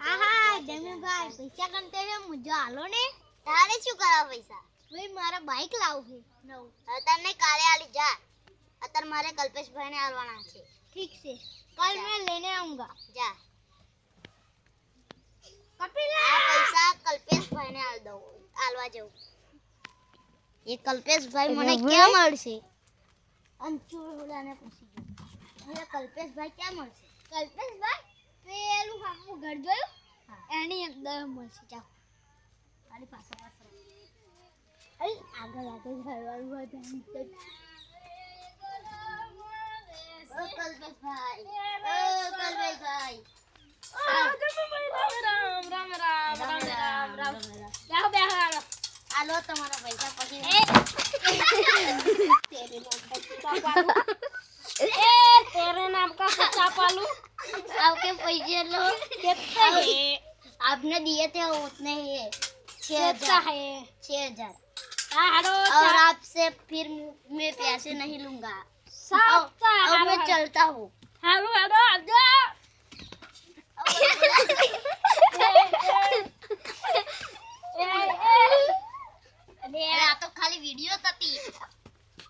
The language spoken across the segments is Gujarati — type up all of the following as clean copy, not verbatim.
આહા જમીભાઈ પૈસા ગણતે છે મુજો હાલો ને તારે શું કરા પૈસા ભાઈ મારા બાઈક લાવું છે નવું હવે તને કાલે આલી જા અત્યારે મારે કલ્પેશભાઈ ને આલવાના છે ઠીક છે કાલ मैं लेने आऊंगा જા કપિલા આ પૈસા કલ્પેશભાઈ ને આલ દઉં આલવા જવું એ કલ્પેશભાઈ મને ક્યાં મળશે અંચુર ઓલાને પૂછી જો હવે કલ્પેશભાઈ ક્યાં મળશે કલ્પેશભાઈ પેલું આપણું ઘર જોયું એની અંદર મળશે જાઓ મારી પાસે અરે આગળ આગળ ફરવાનું હોય ઓ કલ્પેશભાઈ રામ આલો તમારા પૈસા પછી तेरे नाम का कुत्ता पालू आपके पैसे लो कितने हैं आपने दिए थे उतने ही है 6,000 है 6,000 और आपसे फिर मैं पैसे नहीं लूंगा अब मैं चलता हूँ हारो हारो आजा अरे आ तो खाली वीडियो थी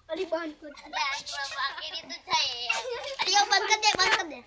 अरे बंद कर दे बाकी तो है अरे बंद कर दे